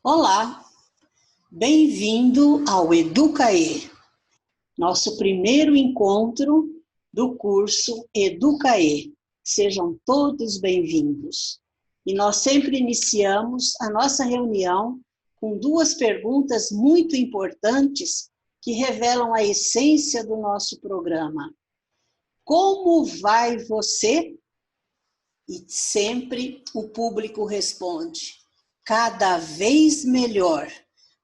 Olá, bem-vindo ao Educaê, nosso primeiro encontro do curso Educaê. Sejam todos bem-vindos. E nós sempre iniciamos a nossa reunião com duas perguntas muito importantes que revelam a essência do nosso programa. Como vai você? E sempre o público responde: cada vez melhor,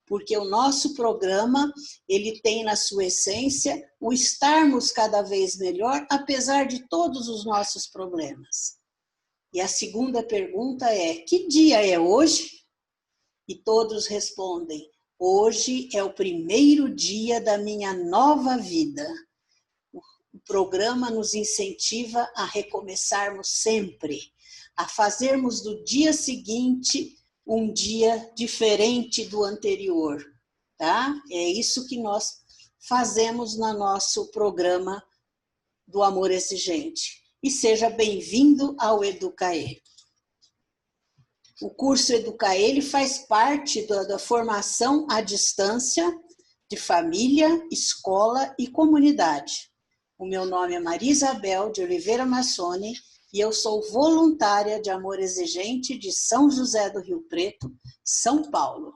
porque o nosso programa, ele tem na sua essência o estarmos cada vez melhor, apesar de todos os nossos problemas. E a segunda pergunta é: que dia é hoje? E todos respondem: hoje é o primeiro dia da minha nova vida. O programa nos incentiva a recomeçarmos sempre, a fazermos do dia seguinte um dia diferente do anterior, tá? É isso que nós fazemos no nosso programa do Amor Exigente. E seja bem-vindo ao Educaê. O curso Educaê, ele faz parte da formação à distância de família, escola e comunidade. O meu nome é Maria Isabel de Oliveira Massoni e eu sou voluntária de Amor Exigente de São José do Rio Preto, São Paulo.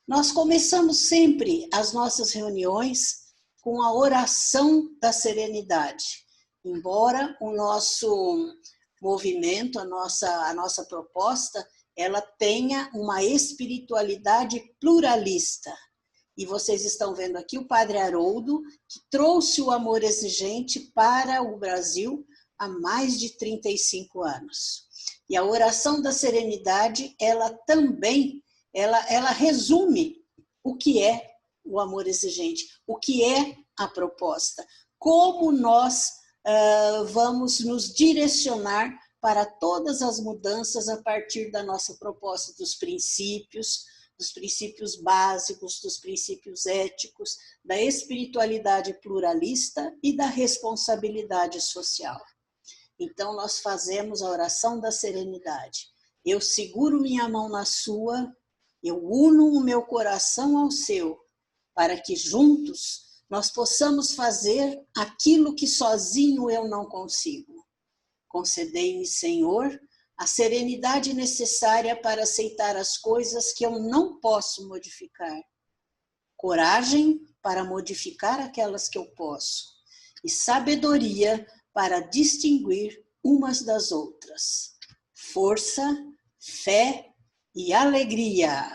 Nós começamos sempre as nossas reuniões com a oração da serenidade. Embora o nosso movimento, a nossa proposta, ela tenha uma espiritualidade pluralista. E vocês estão vendo aqui o Padre Haroldo, que trouxe o Amor Exigente para o Brasil há mais de 35 anos. E a oração da serenidade, ela também, ela resume o que é o amor exigente, o que é a proposta, como nós vamos nos direcionar para todas as mudanças a partir da nossa proposta dos princípios básicos, dos princípios éticos, da espiritualidade pluralista e da responsabilidade social. Então, nós fazemos a oração da serenidade. Eu seguro minha mão na sua, eu uno o meu coração ao seu, para que juntos nós possamos fazer aquilo que sozinho eu não consigo. Concedei-me, Senhor, a serenidade necessária para aceitar as coisas que eu não posso modificar. Coragem para modificar aquelas que eu posso. E sabedoria para distinguir umas das outras. Força, fé e alegria.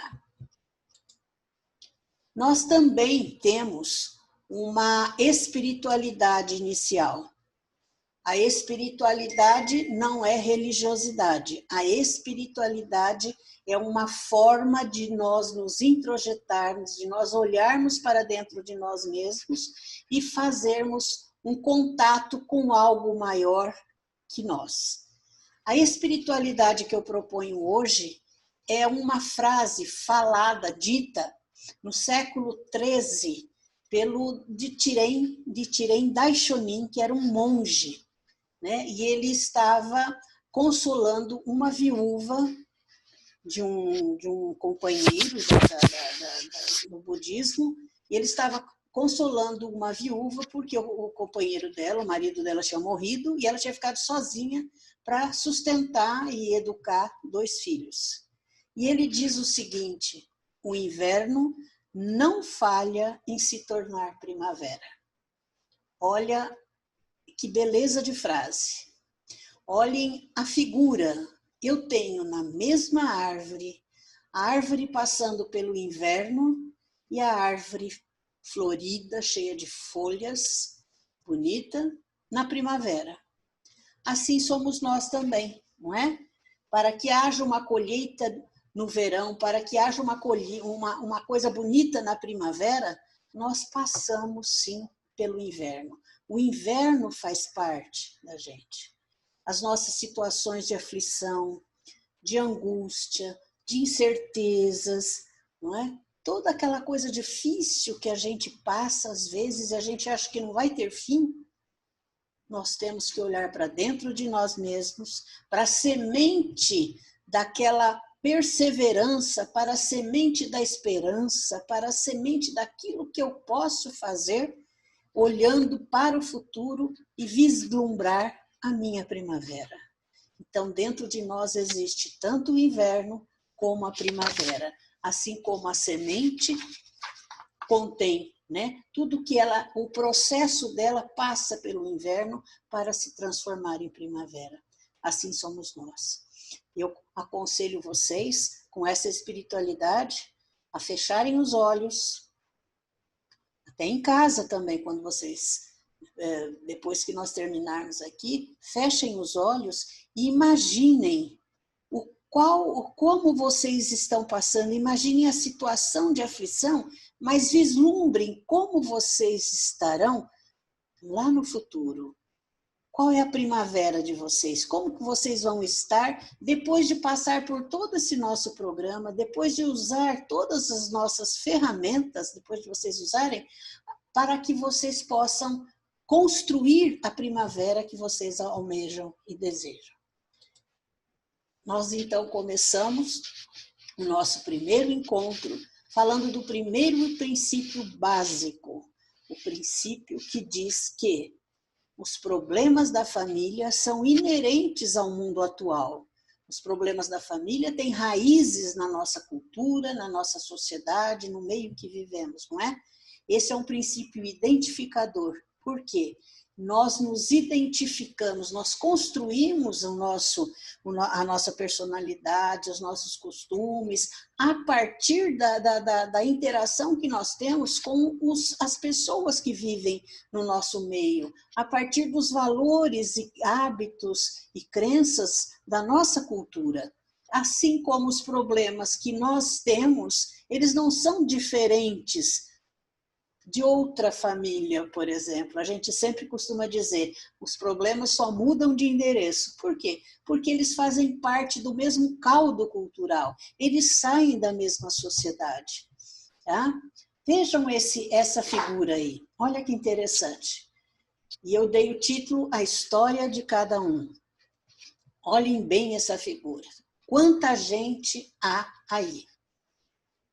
Nós também temos uma espiritualidade inicial. A espiritualidade não é religiosidade. A espiritualidade é uma forma de nós nos introjetarmos, de nós olharmos para dentro de nós mesmos e fazermos um contato com algo maior que nós. A espiritualidade que eu proponho hoje é uma frase falada, dita no século XIII, pelo Nichiren Daishonin, que era um monge, né? E ele estava consolando uma viúva de um companheiro do budismo, e ele estava consolando uma viúva porque o companheiro dela, o marido dela tinha morrido, e ela tinha ficado sozinha para sustentar e educar 2 filhos. E ele diz o seguinte: o inverno não falha em se tornar primavera. Olha que beleza de frase. Olhem a figura. Eu tenho na mesma árvore, a árvore passando pelo inverno e a árvore florida, cheia de folhas, bonita, na primavera. Assim somos nós também, não é? Para que haja uma colheita no verão, para que haja uma coisa bonita na primavera, nós passamos sim pelo inverno. O inverno faz parte da gente. As nossas situações de aflição, de angústia, de incertezas, não é? Toda aquela coisa difícil que a gente passa às vezes e a gente acha que não vai ter fim, nós temos que olhar para dentro de nós mesmos, para a semente daquela perseverança, para a semente da esperança, para a semente daquilo que eu posso fazer, olhando para o futuro e vislumbrar a minha primavera. Então, dentro de nós existe tanto o inverno como a primavera, assim como a semente contém, né, tudo que ela, o processo dela passa pelo inverno para se transformar em primavera. Assim somos nós. Eu aconselho vocês, com essa espiritualidade, a fecharem os olhos, até em casa também, quando vocês, depois que nós terminarmos aqui, fechem os olhos e imaginem como vocês estão passando, imaginem a situação de aflição, mas vislumbrem como vocês estarão lá no futuro. Qual é a primavera de vocês? Como que vocês vão estar depois de passar por todo esse nosso programa, depois de usar todas as nossas ferramentas, depois de vocês usarem, para que vocês possam construir a primavera que vocês almejam e desejam. Nós, então, começamos o nosso primeiro encontro falando do primeiro princípio básico, o princípio que diz que os problemas da família são inerentes ao mundo atual. Os problemas da família têm raízes na nossa cultura, na nossa sociedade, no meio que vivemos, não é? Esse é um princípio identificador. Por quê? Nós nos identificamos, nós construímos a nossa personalidade, os nossos costumes, a partir da interação que nós temos com as pessoas que vivem no nosso meio, a partir dos valores e hábitos e crenças da nossa cultura. Assim como os problemas que nós temos, eles não são diferentes de outra família, por exemplo. A gente sempre costuma dizer, os problemas só mudam de endereço. Por quê? Porque eles fazem parte do mesmo caldo cultural, eles saem da mesma sociedade. Tá? Vejam essa figura aí, olha que interessante. E eu dei o título A História de Cada Um. Olhem bem essa figura. Quanta gente há aí,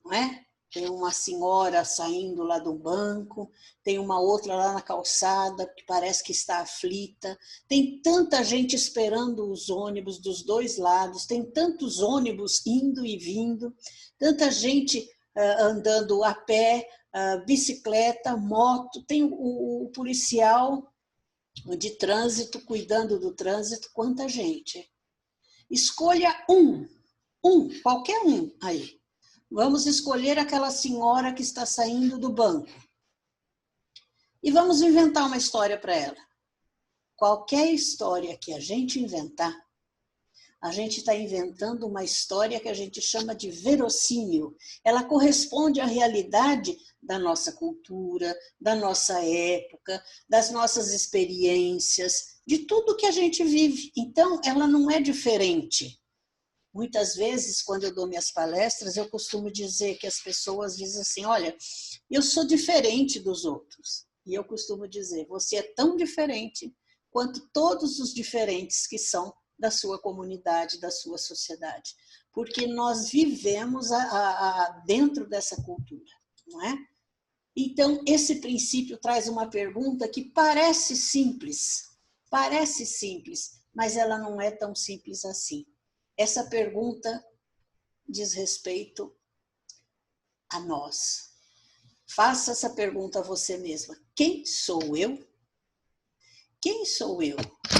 não é? Tem uma senhora saindo lá do banco, tem uma outra lá na calçada que parece que está aflita, tem tanta gente esperando os ônibus dos dois lados, tem tantos ônibus indo e vindo, tanta gente andando a pé, bicicleta, moto, tem o policial de trânsito cuidando do trânsito, quanta gente. Escolha qualquer um aí. Vamos escolher aquela senhora que está saindo do banco. E vamos inventar uma história para ela. Qualquer história que a gente inventar, a gente está inventando uma história que a gente chama de verossímil. Ela corresponde à realidade da nossa cultura, da nossa época, das nossas experiências, de tudo que a gente vive. Então, ela não é diferente. Muitas vezes, quando eu dou minhas palestras, eu costumo dizer que as pessoas dizem assim, olha, eu sou diferente dos outros. E eu costumo dizer, você é tão diferente quanto todos os diferentes que são da sua comunidade, da sua sociedade. Porque nós vivemos dentro dessa cultura, não é? Então, esse princípio traz uma pergunta que parece simples, mas ela não é tão simples assim. Essa pergunta diz respeito a nós. Faça essa pergunta a você mesma. Quem sou eu? Quem sou eu?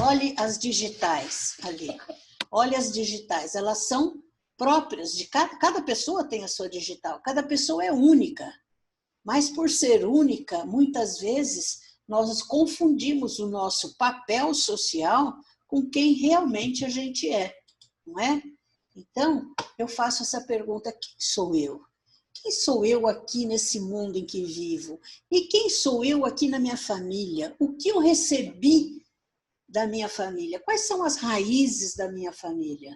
Olhe as digitais ali. Olhe as digitais. Elas são próprias de cada pessoa tem a sua digital. Cada pessoa é única. Mas por ser única, muitas vezes nós confundimos o nosso papel social com quem realmente a gente é. Não é? Então, eu faço essa pergunta, quem sou eu? Quem sou eu aqui nesse mundo em que vivo? E quem sou eu aqui na minha família? O que eu recebi da minha família? Quais são as raízes da minha família?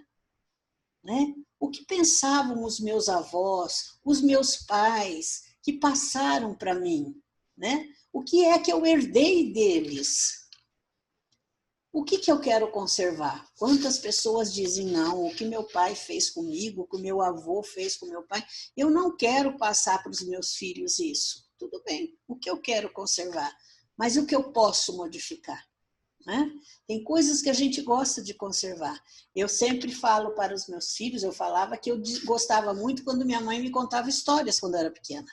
né? O que pensavam os meus avós, os meus pais, que passaram para mim, né? O que é que eu herdei deles? O que eu quero conservar? Quantas pessoas dizem não, o que meu pai fez comigo, o que meu avô fez com meu pai, eu não quero passar para os meus filhos isso. Tudo bem, o que eu quero conservar? Mas o que eu posso modificar? Né? Tem coisas que a gente gosta de conservar. Eu sempre falo para os meus filhos, eu falava que eu gostava muito quando minha mãe me contava histórias quando eu era pequena.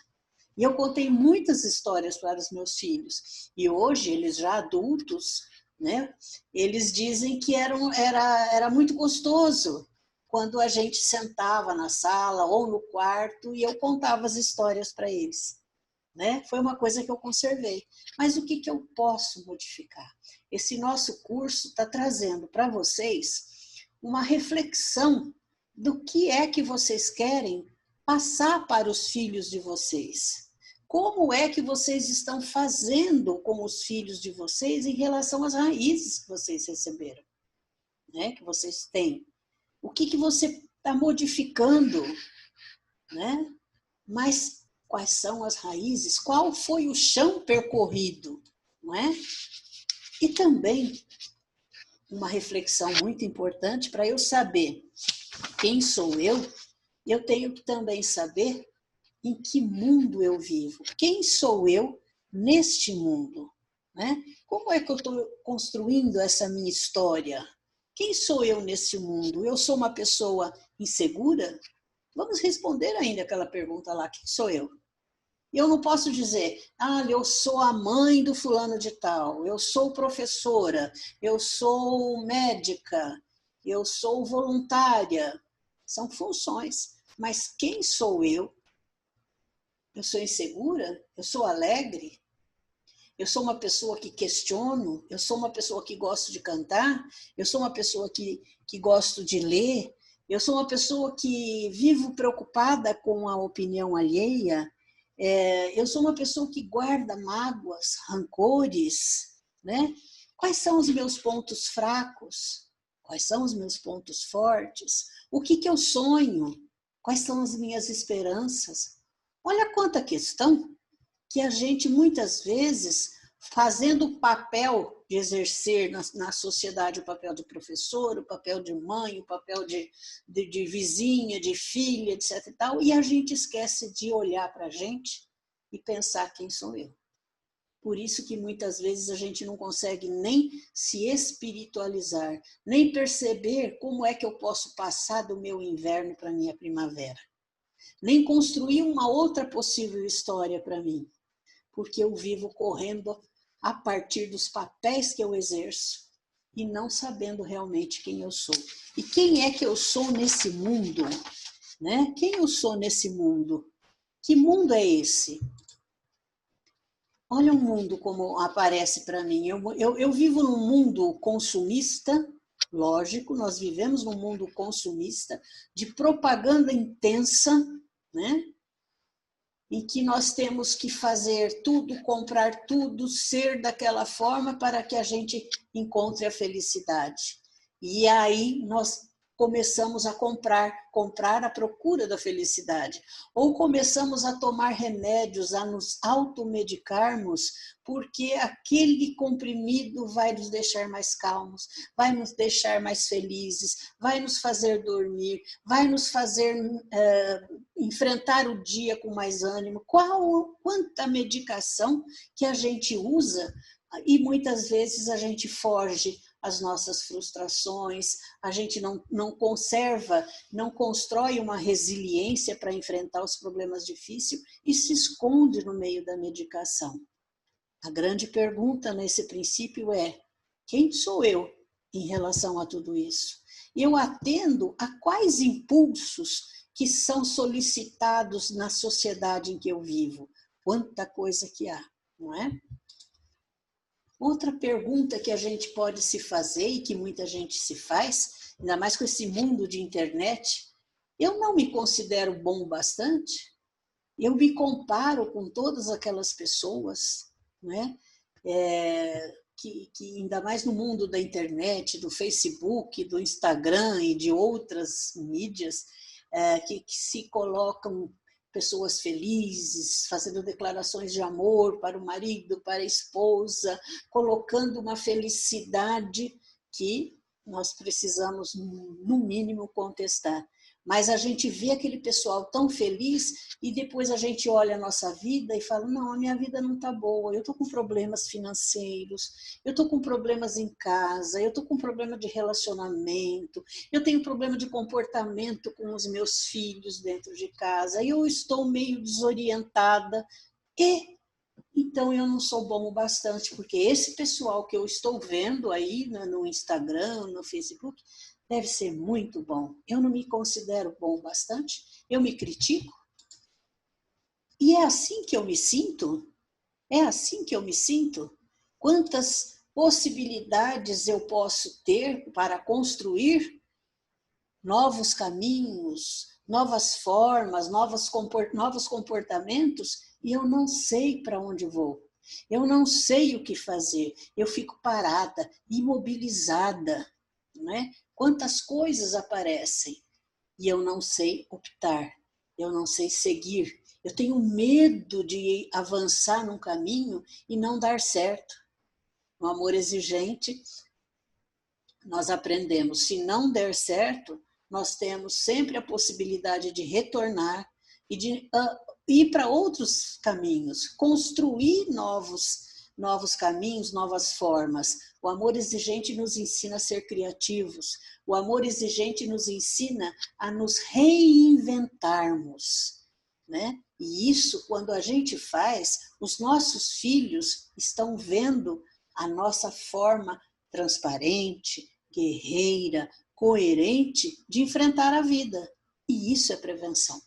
E eu contei muitas histórias para os meus filhos. E hoje, eles já adultos, né, eles dizem que era muito gostoso quando a gente sentava na sala ou no quarto e eu contava as histórias para eles. Né? Foi uma coisa que eu conservei. Mas o que eu posso modificar? Esse nosso curso está trazendo para vocês uma reflexão do que é que vocês querem passar para os filhos de vocês. Como é que vocês estão fazendo com os filhos de vocês em relação às raízes que vocês receberam, né? Que vocês têm. O que você está modificando, né? Mas quais são as raízes? Qual foi o chão percorrido, não é? E também uma reflexão muito importante para eu saber quem sou eu tenho que também saber em que mundo eu vivo. Quem sou eu neste mundo? Né? Como é que eu estou construindo essa minha história? Quem sou eu nesse mundo? Eu sou uma pessoa insegura? Vamos responder ainda aquela pergunta lá, quem sou eu? Eu não posso dizer, eu sou a mãe do fulano de tal, eu sou professora, eu sou médica, eu sou voluntária. São funções. Mas quem sou eu? Eu sou insegura? Eu sou alegre? Eu sou uma pessoa que questiono? Eu sou uma pessoa que gosto de cantar? Eu sou uma pessoa que gosto de ler? Eu sou uma pessoa que vivo preocupada com a opinião alheia? Eu sou uma pessoa que guarda mágoas, rancores, né? Quais são os meus pontos fracos? Quais são os meus pontos fortes? O que eu sonho? Quais são as minhas esperanças? Olha quanta questão que a gente, muitas vezes, fazendo o papel de exercer na sociedade o papel de professor, o papel de mãe, o papel de vizinha, de filha, etc. E a gente esquece de olhar para a gente e pensar quem sou eu. Por isso que muitas vezes a gente não consegue nem se espiritualizar, nem perceber como é que eu posso passar do meu inverno para a minha primavera. Nem construir uma outra possível história para mim, porque eu vivo correndo a partir dos papéis que eu exerço e não sabendo realmente quem eu sou. E quem é que eu sou nesse mundo? Né? Quem eu sou nesse mundo? Que mundo é esse? Olha o mundo como aparece para mim. Eu vivo num mundo consumista, lógico, nós vivemos num mundo consumista, de propaganda intensa, né? Em que nós temos que fazer tudo, comprar tudo, ser daquela forma para que a gente encontre a felicidade. E aí nós começamos a comprar à procura da felicidade. Ou começamos a tomar remédios, a nos automedicarmos, porque aquele comprimido vai nos deixar mais calmos, vai nos deixar mais felizes, vai nos fazer dormir, vai nos fazer enfrentar o dia com mais ânimo. Quanta medicação que a gente usa e muitas vezes a gente foge às nossas frustrações, a gente não conserva, não constrói uma resiliência para enfrentar os problemas difíceis e se esconde no meio da medicação. A grande pergunta nesse princípio é: quem sou eu em relação a tudo isso? Eu atendo a quais impulsos que são solicitados na sociedade em que eu vivo? Quanta coisa que há, não é? Outra pergunta que a gente pode se fazer e que muita gente se faz, ainda mais com esse mundo de internet, eu não me considero bom bastante? Eu me comparo com todas aquelas pessoas, né? que ainda mais no mundo da internet, do Facebook, do Instagram e de outras mídias, que se colocam pessoas felizes, fazendo declarações de amor para o marido, para a esposa, colocando uma felicidade que nós precisamos, no mínimo, contestar. Mas a gente vê aquele pessoal tão feliz e depois a gente olha a nossa vida e fala, não, a minha vida não está boa, eu estou com problemas financeiros, eu estou com problemas em casa, eu estou com problema de relacionamento, eu tenho problema de comportamento com os meus filhos dentro de casa, eu estou meio desorientada e então eu não sou bom o bastante, porque esse pessoal que eu estou vendo aí no Instagram, no Facebook, deve ser muito bom. Eu não me considero bom o bastante, eu me critico. E é assim que eu me sinto? É assim que eu me sinto? Quantas possibilidades eu posso ter para construir novos caminhos, novas formas, novos comportamentos, e eu não sei para onde vou. Eu não sei o que fazer. Eu fico parada, imobilizada, né? Quantas coisas aparecem e eu não sei optar, eu não sei seguir. Eu tenho medo de avançar num caminho e não dar certo. No amor exigente, nós aprendemos, se não der certo, nós temos sempre a possibilidade de retornar e de ir para outros caminhos, construir novos caminhos, novas formas. O amor exigente nos ensina a ser criativos. O amor exigente nos ensina a nos reinventarmos, né? E isso, quando a gente faz, os nossos filhos estão vendo a nossa forma transparente, guerreira, coerente de enfrentar a vida. E isso é prevenção.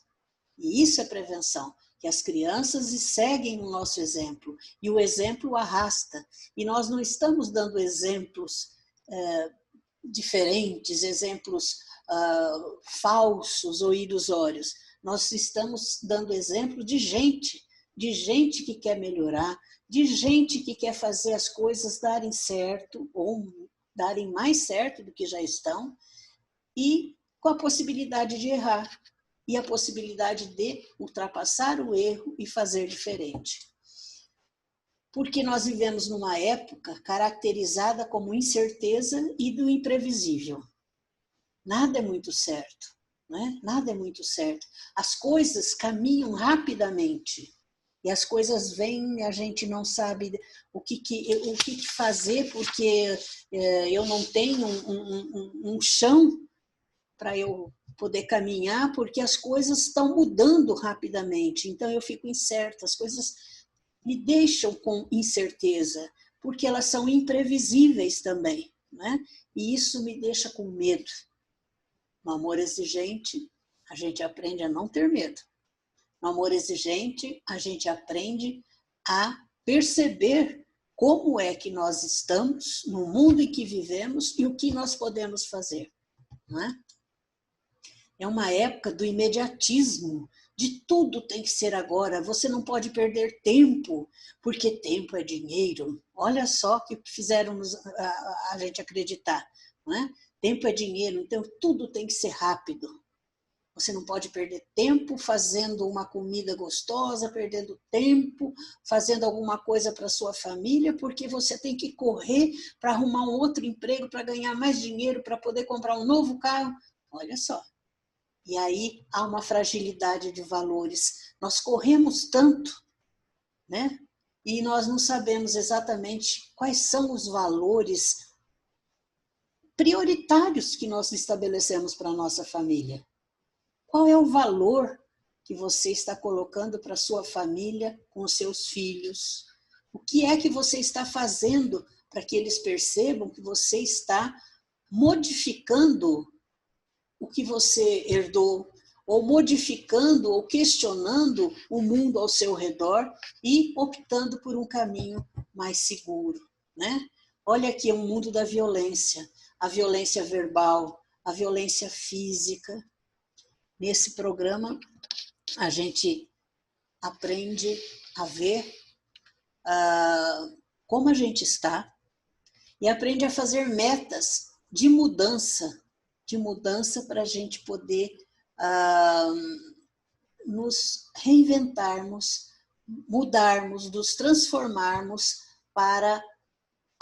E isso é prevenção, que as crianças seguem o nosso exemplo, e o exemplo arrasta. E nós não estamos dando exemplos diferentes, exemplos falsos ou ilusórios. Nós estamos dando exemplo de gente que quer melhorar, de gente que quer fazer as coisas darem certo, ou darem mais certo do que já estão, e com a possibilidade de errar. E a possibilidade de ultrapassar o erro e fazer diferente. Porque nós vivemos numa época caracterizada como incerteza e do imprevisível. Nada é muito certo, né? Nada é muito certo. As coisas caminham rapidamente e as coisas vêm e a gente não sabe o que fazer, porque eu não tenho um chão para eu poder caminhar, porque as coisas estão mudando rapidamente, então eu fico incerta, as coisas me deixam com incerteza, porque elas são imprevisíveis também, né? E isso me deixa com medo. No amor exigente, a gente aprende a não ter medo. No amor exigente, a gente aprende a perceber como é que nós estamos no mundo em que vivemos e o que nós podemos fazer, não é? É uma época do imediatismo, de tudo tem que ser agora, você não pode perder tempo, porque tempo é dinheiro. Olha só o que fizeram a gente acreditar, não é? Tempo é dinheiro, então tudo tem que ser rápido. Você não pode perder tempo fazendo uma comida gostosa, perdendo tempo fazendo alguma coisa para sua família, porque você tem que correr para arrumar um outro emprego, para ganhar mais dinheiro, para poder comprar um novo carro. Olha só. E aí há uma fragilidade de valores. Nós corremos tanto, né? E nós não sabemos exatamente quais são os valores prioritários que nós estabelecemos para a nossa família. Qual é o valor que você está colocando para a sua família com os seus filhos? O que é que você está fazendo para que eles percebam que você está modificando o que você herdou, ou modificando ou questionando o mundo ao seu redor e optando por um caminho mais seguro, né? Olha aqui, é um mundo da violência, a violência verbal, a violência física. Nesse programa, a gente aprende a ver como a gente está, e aprende a fazer metas de mudança para a gente poder nos reinventarmos, mudarmos, nos transformarmos para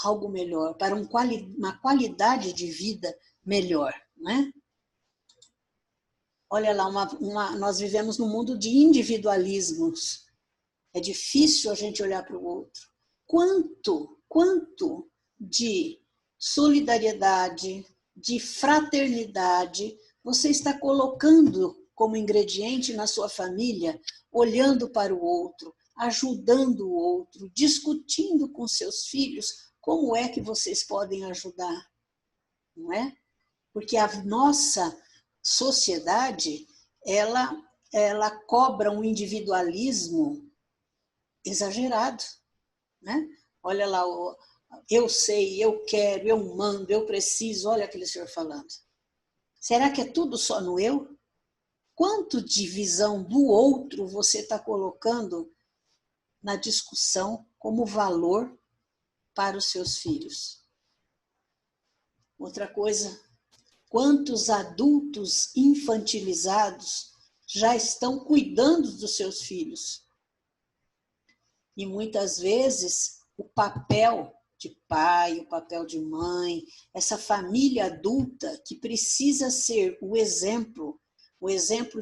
algo melhor, para uma qualidade de vida melhor, né? Olha lá, nós vivemos num mundo de individualismos. É difícil a gente olhar para o outro. Quanto de solidariedade, de fraternidade você está colocando como ingrediente na sua família, olhando para o outro, ajudando o outro, discutindo com seus filhos como é que vocês podem ajudar, não é? Porque a nossa sociedade, ela cobra um individualismo exagerado, né? Olha lá, eu sei, eu quero, eu mando, eu preciso, olha aquele senhor falando. Será que é tudo só no eu? Quanto de visão do outro você está colocando na discussão como valor para os seus filhos? Outra coisa, quantos adultos infantilizados já estão cuidando dos seus filhos? E muitas vezes o papel de pai, o papel de mãe, essa família adulta que precisa ser o exemplo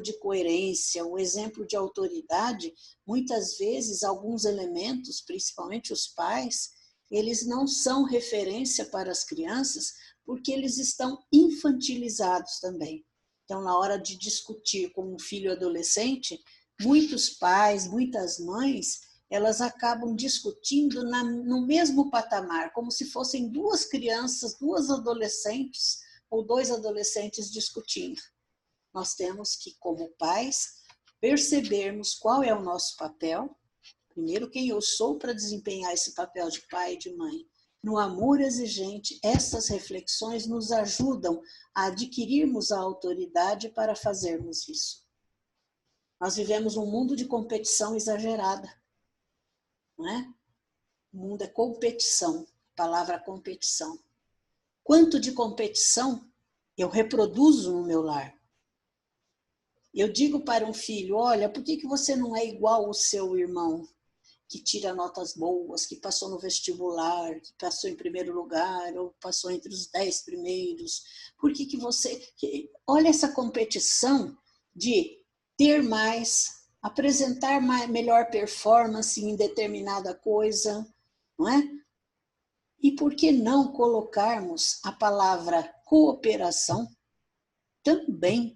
de coerência, o exemplo de autoridade, muitas vezes alguns elementos, principalmente os pais, eles não são referência para as crianças porque eles estão infantilizados também. Então, na hora de discutir com um filho adolescente, muitos pais, muitas mães, elas acabam discutindo no mesmo patamar, como se fossem duas crianças, duas adolescentes ou dois adolescentes discutindo. Nós temos que, como pais, percebermos qual é o nosso papel, primeiro quem eu sou para desempenhar esse papel de pai e de mãe. No amor exigente, essas reflexões nos ajudam a adquirirmos a autoridade para fazermos isso. Nós vivemos um mundo de competição exagerada. Não é? O mundo é competição, a palavra competição. Quanto de competição eu reproduzo no meu lar? Eu digo para um filho, olha, por que você não é igual ao seu irmão, que tira notas boas, que passou no vestibular, que passou em primeiro lugar, ou passou entre os 10 primeiros? Por que você... Olha essa competição de ter mais, apresentar melhor performance em determinada coisa, não é? E por que não colocarmos a palavra cooperação também?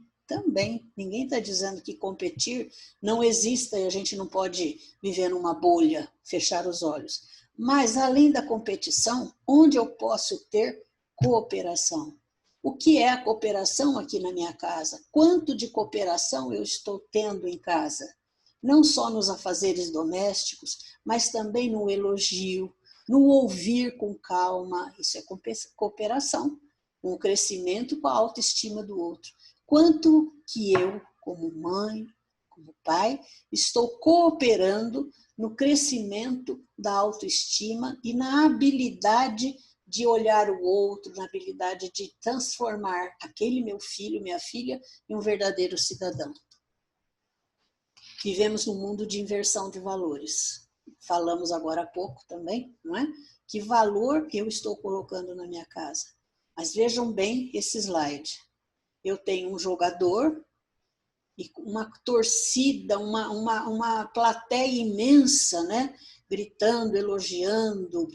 Ninguém está dizendo que competir não exista e a gente não pode viver numa bolha, fechar os olhos. Mas, além da competição, onde eu posso ter cooperação? O que é a cooperação aqui na minha casa? Quanto de cooperação eu estou tendo em casa? Não só nos afazeres domésticos, mas também no elogio, no ouvir com calma. Isso é cooperação, um crescimento com a autoestima do outro. Quanto que eu, como mãe, como pai, estou cooperando no crescimento da autoestima e na habilidade de olhar o outro, na habilidade de transformar aquele meu filho, minha filha, em um verdadeiro cidadão. Vivemos num mundo de inversão de valores. Falamos agora há pouco também, não é? Que valor eu estou colocando na minha casa? Mas vejam bem esse slide. Eu tenho um jogador e uma torcida, uma plateia imensa, né? Gritando, elogiando,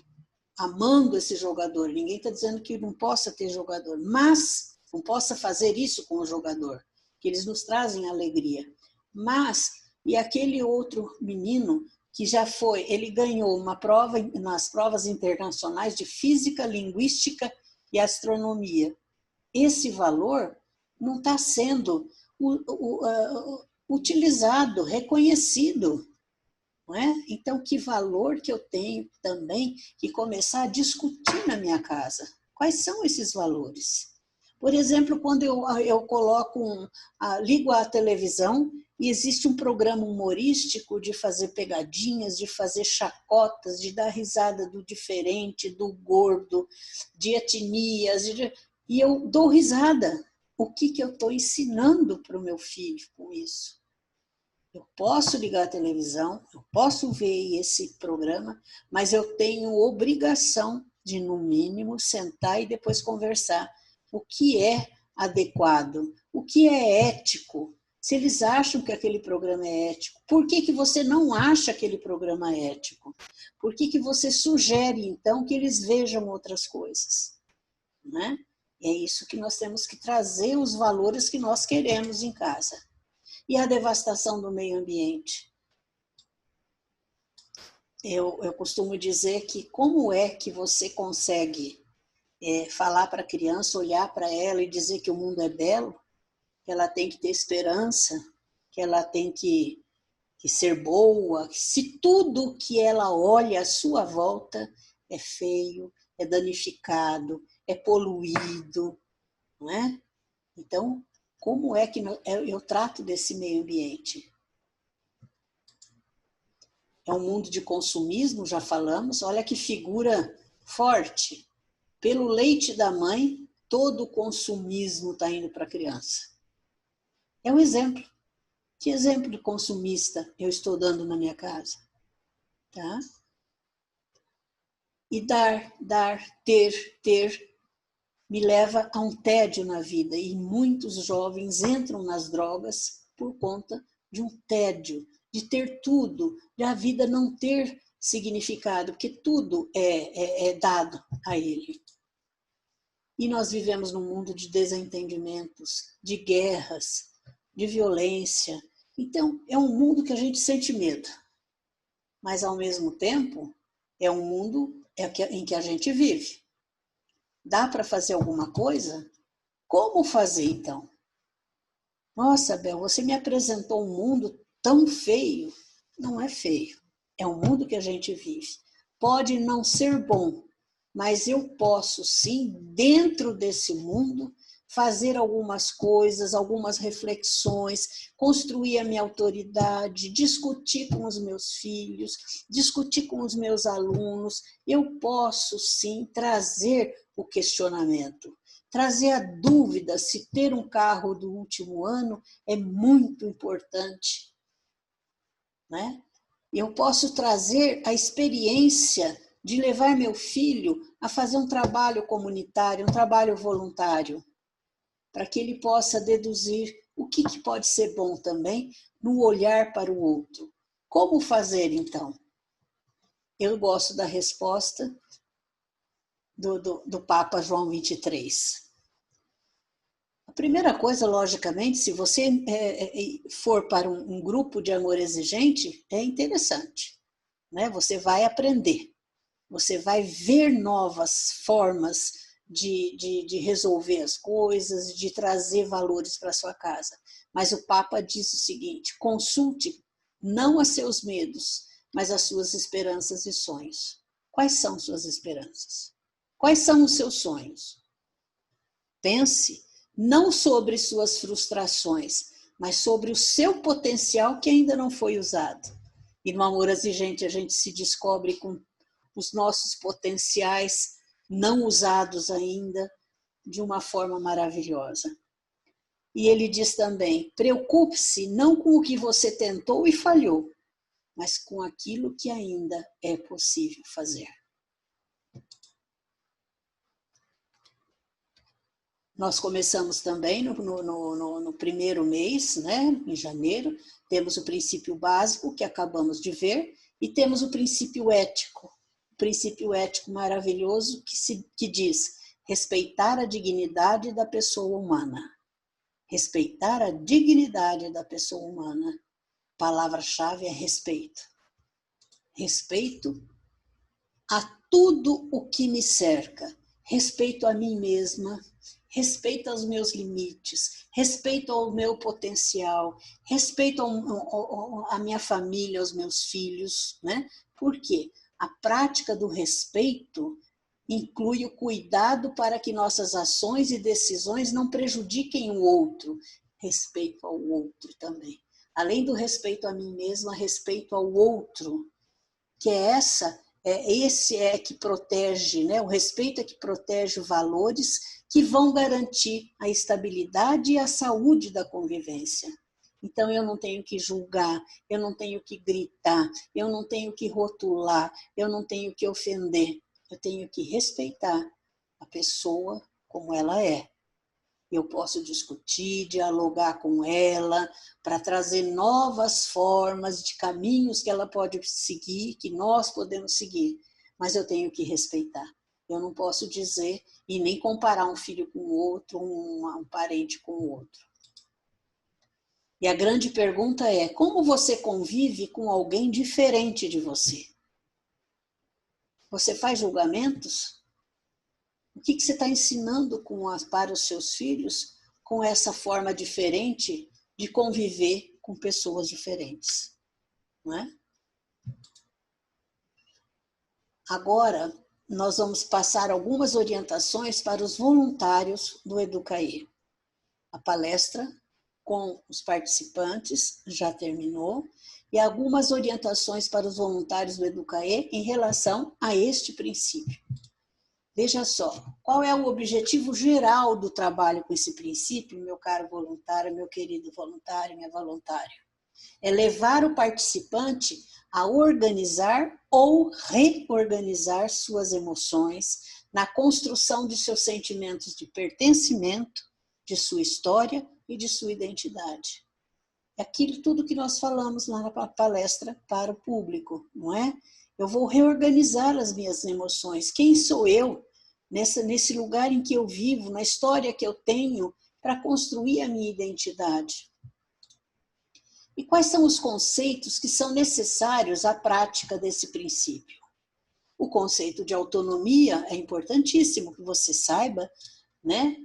amando esse jogador. Ninguém está dizendo que não possa ter jogador, mas não possa fazer isso com o jogador, que eles nos trazem alegria. Mas, e aquele outro menino que já foi, ele ganhou uma prova nas provas internacionais de física, linguística e astronomia. Esse valor não está sendo utilizado, reconhecido. Não é? Então, que valor que eu tenho também que começar a discutir na minha casa? Quais são esses valores? Por exemplo, quando eu coloco ligo a televisão E existe um programa humorístico de fazer pegadinhas, de fazer chacotas, de dar risada do diferente, do gordo, de etnias. E eu dou risada. O que eu estou ensinando para o meu filho com isso? Eu posso ligar a televisão, eu posso ver esse programa, mas eu tenho obrigação de, no mínimo, sentar e depois conversar. O que é adequado? O que é ético? Se eles acham que aquele programa é ético, por que você não acha aquele programa ético? Por que você sugere, então, que eles vejam outras coisas? Né? É isso que nós temos que trazer, os valores que nós queremos em casa. E a devastação do meio ambiente? Eu costumo dizer que como é que você consegue falar para a criança, olhar para ela e dizer que o mundo é belo, que ela tem que ter esperança, que ela tem que ser boa, se tudo que ela olha à sua volta é feio, é danificado, é poluído, não é? Então, como é que eu trato desse meio ambiente? É um mundo de consumismo, já falamos, olha que figura forte. Pelo leite da mãe, todo o consumismo está indo para a criança. É um exemplo. Que exemplo de consumista eu estou dando na minha casa? Tá? E ter, me leva a um tédio na vida. E muitos jovens entram nas drogas por conta de um tédio, de ter tudo, de a vida não ter significado, porque tudo é dado a ele. E nós vivemos num mundo de desentendimentos, de guerras, de violência. Então, é um mundo que a gente sente medo. Mas, ao mesmo tempo, é um mundo em que a gente vive. Dá para fazer alguma coisa? Como fazer, então? Nossa, Bel, você me apresentou um mundo tão feio. Não é feio. É um mundo que a gente vive. Pode não ser bom, mas eu posso, sim, dentro desse mundo, fazer algumas coisas, algumas reflexões, construir a minha autoridade, discutir com os meus filhos, discutir com os meus alunos. Eu posso, sim, trazer o questionamento, trazer a dúvida se ter um carro do último ano é muito importante, né? Eu posso trazer a experiência de levar meu filho a fazer um trabalho comunitário, um trabalho voluntário, para que ele possa deduzir o que pode ser bom também no olhar para o outro. Como fazer, então? Eu gosto da resposta do Papa João 23. A primeira coisa, logicamente, se você for para um grupo de amor exigente, é interessante, né? Você vai aprender, você vai ver novas formas de resolver as coisas, de trazer valores para a sua casa. Mas o Papa diz o seguinte: consulte não a seus medos, mas as suas esperanças e sonhos. Quais são suas esperanças? Quais são os seus sonhos? Pense não sobre suas frustrações, mas sobre o seu potencial que ainda não foi usado. E no amor exigente a gente se descobre com os nossos potenciais não usados ainda de uma forma maravilhosa. E ele diz também: preocupe-se não com o que você tentou e falhou, mas com aquilo que ainda é possível fazer. Nós começamos também no primeiro mês, né, em janeiro, temos o princípio básico, que acabamos de ver, e temos o princípio ético maravilhoso que diz respeitar a dignidade da pessoa humana. Respeitar a dignidade da pessoa humana. A palavra-chave é respeito. Respeito a tudo o que me cerca. Respeito a mim mesma, respeito aos meus limites, respeito ao meu potencial, respeito à minha família, aos meus filhos, né? Por quê? A prática do respeito inclui o cuidado para que nossas ações e decisões não prejudiquem o outro. Respeito ao outro também. além do respeito a mim mesma, respeito ao outro, que esse é que protege, né? O respeito é que protege valores que vão garantir a estabilidade e a saúde da convivência. Então, eu não tenho que julgar, eu não tenho que gritar, eu não tenho que rotular, eu não tenho que ofender, eu tenho que respeitar a pessoa como ela é. Eu posso discutir, dialogar com ela, para trazer novas formas de caminhos que ela pode seguir, que nós podemos seguir, mas eu tenho que respeitar. Eu não posso dizer e nem comparar um filho com o outro, um parente com o outro. E a grande pergunta é, como você convive com alguém diferente de você? Você faz julgamentos? O que você está ensinando para os seus filhos com essa forma diferente de conviver com pessoas diferentes? Não é? Agora, nós vamos passar algumas orientações para os voluntários do Educaê. A palestra com os participantes já terminou e algumas orientações para os voluntários do Educaê em relação a este princípio. Veja só, qual é o objetivo geral do trabalho com esse princípio, meu caro voluntário, meu querido voluntário, minha voluntária? É levar o participante a organizar ou reorganizar suas emoções na construção de seus sentimentos de pertencimento, de sua história e de sua identidade. É aquilo tudo que nós falamos lá na palestra para o público, não é? Eu vou reorganizar as minhas emoções. Quem sou eu nesse lugar em que eu vivo, na história que eu tenho, para construir a minha identidade? E quais são os conceitos que são necessários à prática desse princípio? O conceito de autonomia é importantíssimo que você saiba, né?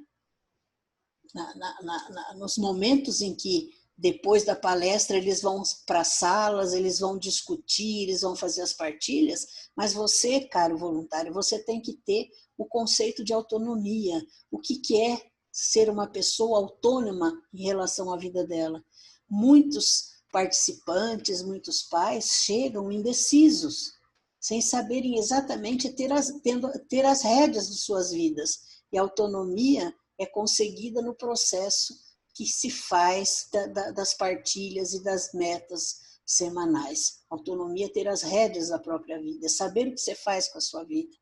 Nos momentos em que, depois da palestra, eles vão para as salas, eles vão discutir, eles vão fazer as partilhas, mas você, caro voluntário, você tem que ter o conceito de autonomia. O que é ser uma pessoa autônoma em relação à vida dela? Muitos participantes, muitos pais chegam indecisos, sem saberem exatamente ter as rédeas de suas vidas. E a autonomia é conseguida no processo que se faz das partilhas e das metas semanais. Autonomia é ter as rédeas da própria vida, é saber o que você faz com a sua vida.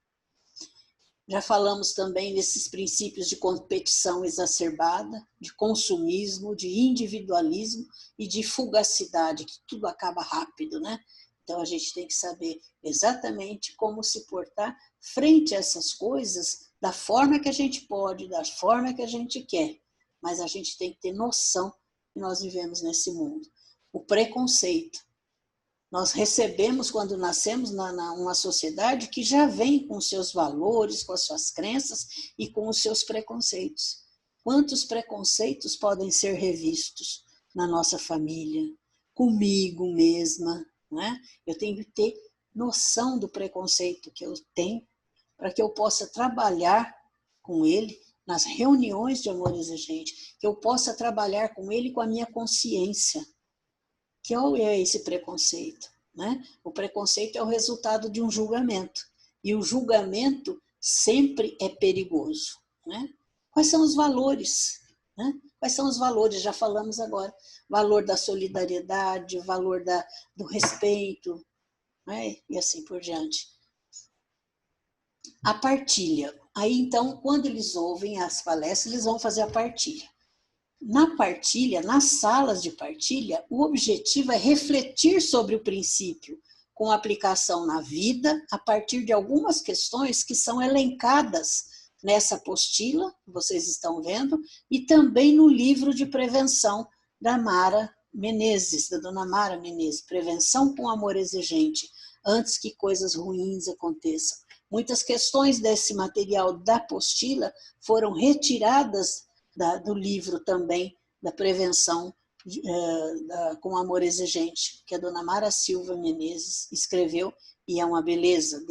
Já falamos também desses princípios de competição exacerbada, de consumismo, de individualismo e de fugacidade, que tudo acaba rápido, né? Então a gente tem que saber exatamente como se portar frente a essas coisas, da forma que a gente pode, da forma que a gente quer. Mas a gente tem que ter noção que nós vivemos nesse mundo. O preconceito. Nós recebemos, quando nascemos, uma sociedade que já vem com seus valores, com as suas crenças e com os seus preconceitos. Quantos preconceitos podem ser revistos na nossa família, comigo mesma, não é? Eu tenho que ter noção do preconceito que eu tenho para que eu possa trabalhar com ele nas reuniões de amor exigente, que eu possa trabalhar com ele com a minha consciência. Que é esse preconceito? Né? O preconceito é o resultado de um julgamento. E o julgamento sempre é perigoso. Né? Quais são os valores? Né? Quais são os valores? Já falamos agora. Valor da solidariedade, valor do respeito, né? E assim por diante. A partilha. Aí, então, quando eles ouvem as palestras, eles vão fazer a partilha. Na partilha, nas salas de partilha, o objetivo é refletir sobre o princípio, com aplicação na vida, a partir de algumas questões que são elencadas nessa apostila, que vocês estão vendo, e também no livro de prevenção da Mara Menezes, da dona Mara Menezes, Prevenção com Amor Exigente, antes que coisas ruins aconteçam. Muitas questões desse material da apostila foram retiradas do livro também, da prevenção com amor exigente, que a dona Mara Silva Menezes escreveu, e é uma beleza,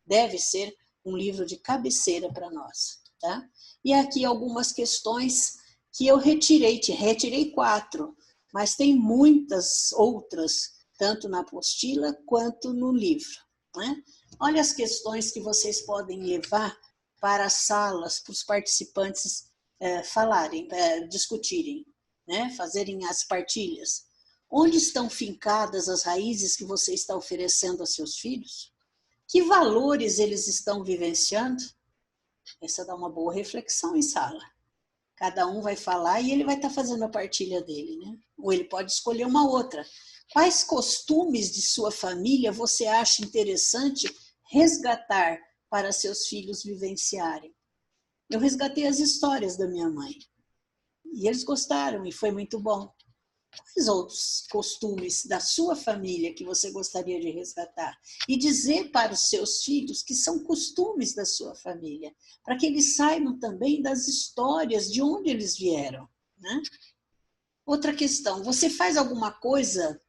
deve ser um livro de cabeceira para nós. Tá? E aqui algumas questões que eu retirei 4, mas tem muitas outras, tanto na apostila quanto no livro, né? Olha as questões que vocês podem levar para as salas, para os participantes falarem, discutirem, né? Fazerem as partilhas. Onde estão fincadas as raízes que você está oferecendo a seus filhos? Que valores eles estão vivenciando? Essa dá uma boa reflexão em sala. Cada um vai falar e ele vai estar fazendo a partilha dele, né? Ou ele pode escolher uma outra. Quais costumes de sua família você acha interessante resgatar para seus filhos vivenciarem? Eu resgatei as histórias da minha mãe. E eles gostaram e foi muito bom. Quais outros costumes da sua família que você gostaria de resgatar? E dizer para os seus filhos que são costumes da sua família, para que eles saibam também das histórias de onde eles vieram, né? Outra questão, você faz alguma coisa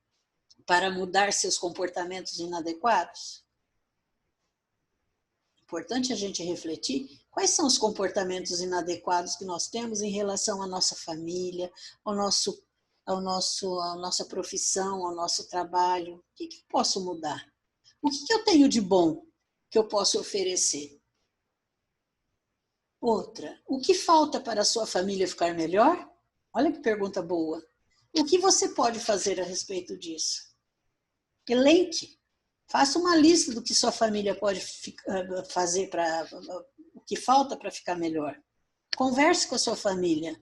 para mudar seus comportamentos inadequados? Importante a gente refletir quais são os comportamentos inadequados que nós temos em relação à nossa família, à nossa profissão, ao nosso trabalho. O que eu posso mudar? O que eu tenho de bom que eu posso oferecer? Outra, o que falta para a sua família ficar melhor? Olha que pergunta boa. O que você pode fazer a respeito disso? Elenque. Faça uma lista do que sua família pode fazer para o que falta para ficar melhor. Converse com a sua família.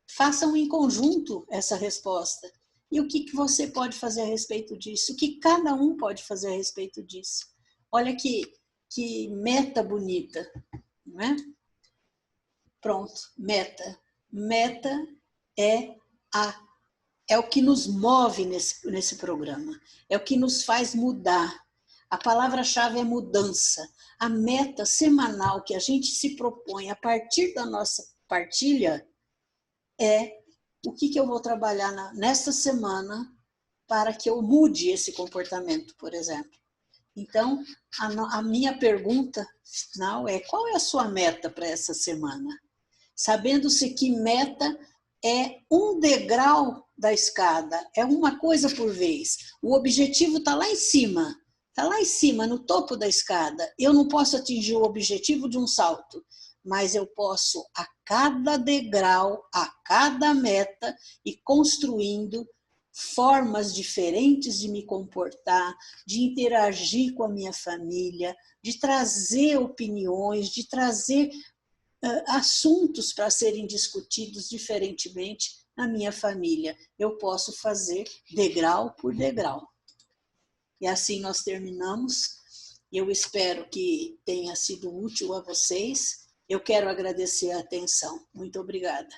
Façam em conjunto essa resposta. E o que você pode fazer a respeito disso? O que cada um pode fazer a respeito disso? Olha que meta bonita, não é? Pronto, meta. Meta é o que nos move nesse programa. É o que nos faz mudar. A palavra-chave é mudança. A meta semanal que a gente se propõe a partir da nossa partilha é o que eu vou trabalhar nesta semana para que eu mude esse comportamento, por exemplo. Então, a minha pergunta final é: qual é a sua meta para essa semana? Sabendo-se que meta é um degrau da escada, é uma coisa por vez. O objetivo está lá em cima. Está lá em cima, no topo da escada. Eu não posso atingir o objetivo de um salto, mas eu posso, a cada degrau, a cada meta, ir construindo formas diferentes de me comportar, de interagir com a minha família, de trazer opiniões, de trazer assuntos para serem discutidos diferentemente na minha família. Eu posso fazer degrau por degrau. E assim nós terminamos. Eu espero que tenha sido útil a vocês. Eu quero agradecer a atenção. Muito obrigada.